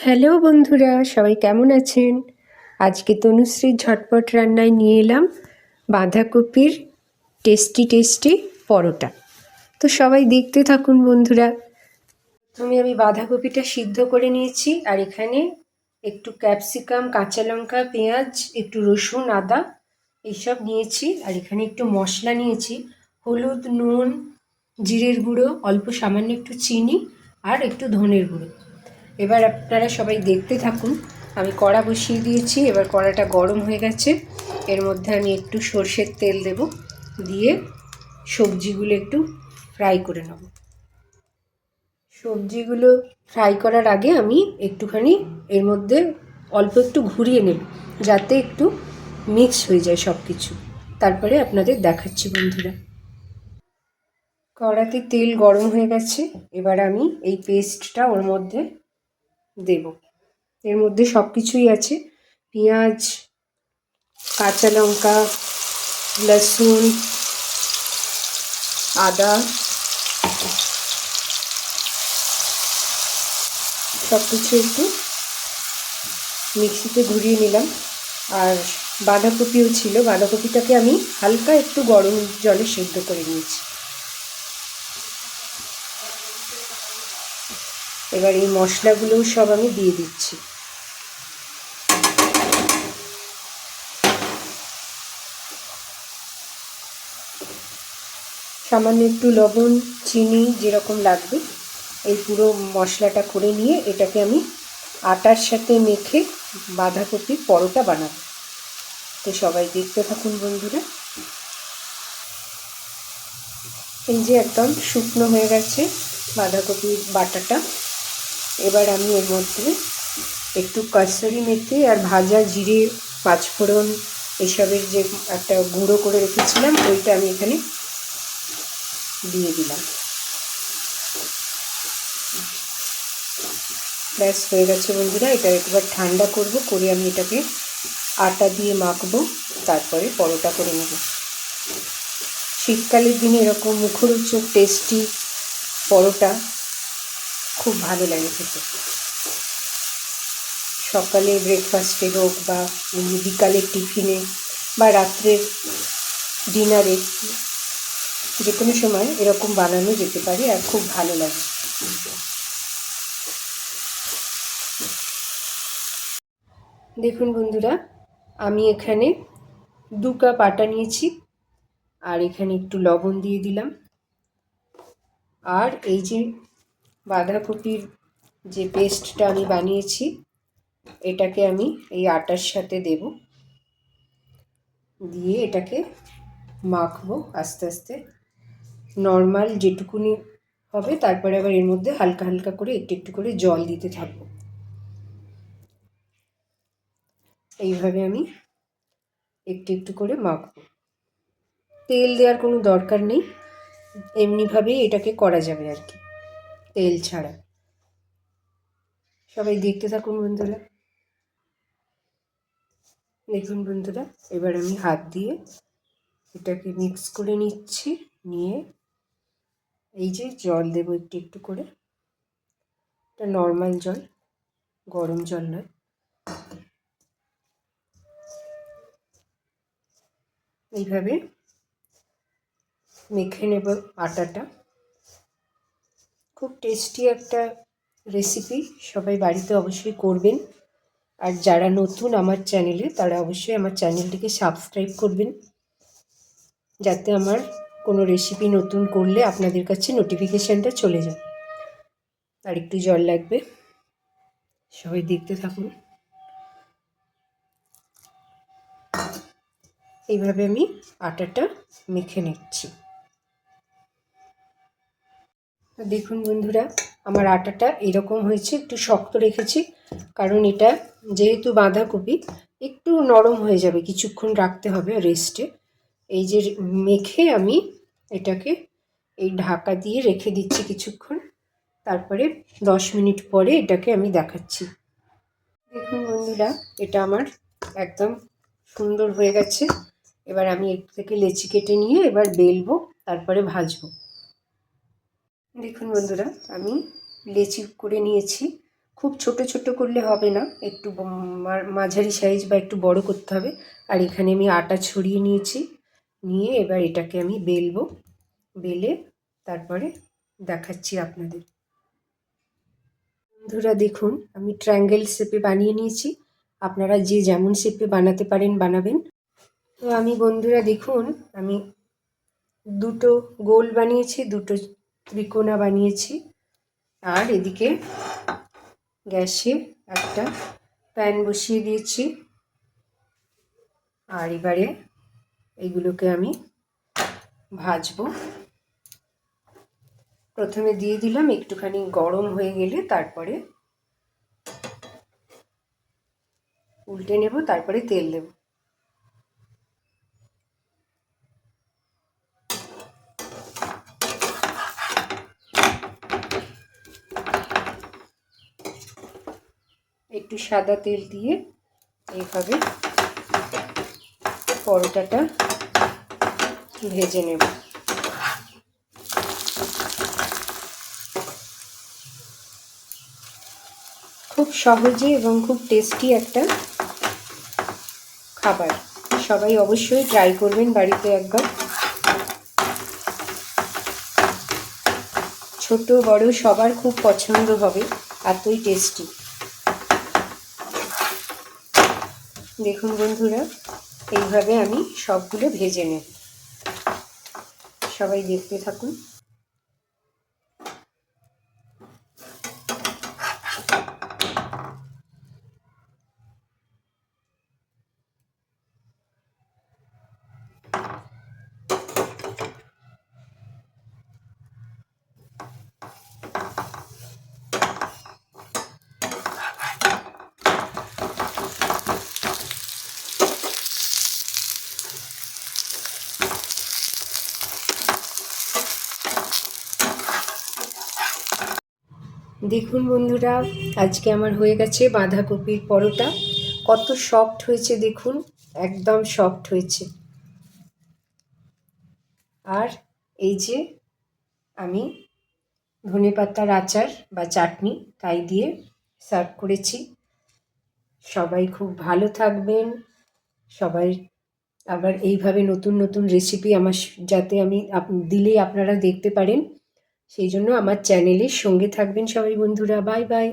Hello বন্ধুরা, সবাই কেমন আছেন? আজকে তনুশ্রীর ঝটপট রান্নায় নিয়ে এলাম বাঁধাকপির টেস্টি পরোটা। তো সবাই দেখতে থাকুন বন্ধুরা। প্রথমে আমি বাঁধাকপিটা সিদ্ধ করে নিয়েছি, আর এখানে একটু ক্যাপসিকাম, কাঁচা লঙ্কা, পেঁয়াজ, একটু রসুন, আদা এইসব নিয়েছি। আর এখানে একটু মশলা নিয়েছি, হলুদ, নুন, জিরের গুঁড়ো, অল্প সামান্য একটু চিনি আর একটু ধনের গুঁড়ো। এবার আপনারা সবাই দেখতে থাকুন। আমি কড়া বসিয়ে দিয়েছি, এবার কড়াটা গরম হয়ে গেছে। এর মধ্যে আমি একটু সর্ষের তেল দেব, দিয়ে সবজিগুলো একটু ফ্রাই করে নেব। সবজিগুলো ফ্রাই করার আগে আমি একটুখানি এর মধ্যে অল্প একটু ঘুরিয়ে নেব, যাতে একটু মিক্স হয়ে যায় সব কিছু। তারপরে আপনাদের দেখাচ্ছি বন্ধুরা। কড়াতে তেল গরম হয়ে গেছে, এবার আমি এই পেস্টটা ওর মধ্যে দেব। এর মধ্যে সব কিছুই আছে, পেঁয়াজ, কাঁচা লঙ্কা, লসুন, আদা, সব কিছু একটু মিক্সিতে ঘুরিয়ে নিলাম। আর বাঁধাকপিও ছিল, বাঁধাকপিটাকে আমি হালকা একটু গরম জলে সেদ্ধ করে নিয়েছি। এবার এই মশলাগুলোও সব আমি দিয়ে দিচ্ছি। সামান্য একটু লবণ, চিনি যেরকম লাগবে এই পুরো মশলাটা করে নিয়ে এটাকে আমি আটার সাথে মেখে বাঁধাকপির পরোটা বানাবো। তো সবাই দেখতে থাকুন বন্ধুরা। এই যে একদম শুকনো হয়ে গেছে বাঁধাকপির বাটাটা। এবার আমি এর মধ্যে একটু কাসুরি মেথি আর ভাজা জিরে, পাঁচফোড়ন এসবের যে একটা গুঁড়ো করে রেখেছিলাম, ওইটা আমি এখানে দিয়ে দিলাম। ব্যাস হয়ে গেছে বন্ধুরা। এটা একবার ঠান্ডা করব, করে আমি এটাকে আটা দিয়ে মাখবো, তারপরে পরোটা করে নেব। শীতকালের দিনে এরকম মুখরোচক টেস্টি পরোটা খুব ভালো লাগে খেতে। সকালে ব্রেকফাস্টে হোক, বা বিকালের টিফিনে, বা রাত্রের ডিনারে, যে কোনো সময় এরকম বানানো যেতে পারে আর খুব ভালো লাগে। দেখুন বন্ধুরা, আমি এখানে 2 কাপ আটা নিয়েছি, আর এখানে একটু লবণ দিয়ে দিলাম। আর এই যে বাঁধাকপির যে পেস্টটা আমি বানিয়েছি, এটাকে আমি এই আটার সাথে দেব, দিয়ে এটাকে মাখবো আস্তে আস্তে, নর্মাল যেটুকুনি হবে। তারপরে আবার এর মধ্যে হালকা হালকা করে একটু একটু করে জল দিতে থাকবো। এইভাবে আমি একটু একটু করে মাখবো। তেল দেওয়ার কোনো দরকার নেই, এমনিভাবেই এটাকে করা যাবে আর কি, তেল ছাড়া। সবাই দেখতে থাকুন বন্ধুরা। দেখুন বন্ধুরা, এবার আমি হাত দিয়ে এটাকে মিক্স করে নিচ্ছি, নিয়ে এই যে জল দেবো একটু একটু করে। এটা নর্মাল জল, গরম জল নয়। এইভাবে মেখে নেব আটাটা। খুব টেস্টি একটা রেসিপি, সবাই বাড়িতে অবশ্যই করবেন। আর যারা নতুন আমার চ্যানেলে, তারা অবশ্যই আমার চ্যানেলটিকে সাবস্ক্রাইব করবেন, যাতে আমার কোনো রেসিপি নতুন করলে আপনাদের কাছে নোটিফিকেশানটা চলে যায়। আর একটু জল লাগবে, সবাই দেখতে থাকুন। এইভাবে আমি আটাটা মেখে নিচ্ছি। দেখুন বন্ধুরা, আমার আটাটা এরকম হয়েছে, একটু শক্ত রেখেছি, কারণ এটা যেহেতু বাঁধাকপি একটু নরম হয়ে যাবে, কিছুক্ষণ রাখতে হবে রেস্টে। এই যে মেখে আমি এটাকে এই ঢাকা দিয়ে রেখে দিচ্ছি কিছুক্ষণ, তারপরে 10 মিনিট পরে এটাকে আমি দেখাচ্ছি। দেখুন বন্ধুরা, এটা আমার একদম সুন্দর হয়ে গেছে। এবার আমি এর থেকে লেচি কেটে নিয়ে এবার বেলবো, তারপরে ভাজবো। দেখুন বন্ধুরা, আমি লেচি করে নিয়েছি, খুব ছোট ছোট করলে হবে না, একটু মাঝারি সাইজ বা একটু বড় করতে হবে। আর এখানে আমি আটা ছড়িয়ে নিয়েছি, নিয়ে এবার এটাকে আমি বেলবো, বেলে তারপরে দেখাচ্ছি আপনাদের। বন্ধুরা দেখুন, আমি ট্রায়াঙ্গেল শেপে বানিয়ে নিয়েছি, আপনারা যে যেমন শেপে বানাতে পারেন বানাবেন। তো আমি বন্ধুরা দেখুন, আমি দুটো গোল বানিয়েছি, দুটো ত্রিকোণা বানিয়েছি। আর এদিকে গ্যাসে একটা প্যান বসিয়ে দিয়েছি। আর এবারে এইগুলোকে আমি ভাজবো। প্রথমে দিয়ে দিলাম, একটুখানি গরম হয়ে গেলে তারপরে উল্টে নেব, তারপরে তেল দেব। একটু সাদা তেল দিয়ে এইভাবে পরোটাটা ভেজে নেব। খুব সহজে এবং খুব টেস্টি একটা খাবার, সবাই অবশ্যই ট্রাই করবেন বাড়িতে একবার। ছোট বড় সবার খুব পছন্দ হবে, এতই টেস্টি। দেখুন বন্ধুরা, এইভাবে আমি সবগুলো ভেজে নেব, সবাই দেখতে থাকুন। দেখুন বন্ধুরা, আজকে আমার হয়ে গেছে বাঁধাকপির পরোটা। কত সফট হয়েছে দেখুন, একদম সফট হয়েছে। আর এই যে আমি ধনেপাতার আচার বা চাটনি তাই দিয়ে সার্ভ করেছি। সবাই খুব ভালো থাকবেন। সবাই আবার এইভাবে নতুন নতুন রেসিপি আমার যাতে আমি দিলেই আপনারা দেখতে পারেন, সেই জন্য আমার চ্যানেলের সঙ্গে থাকবেন সবাই বন্ধুরা। Bye bye.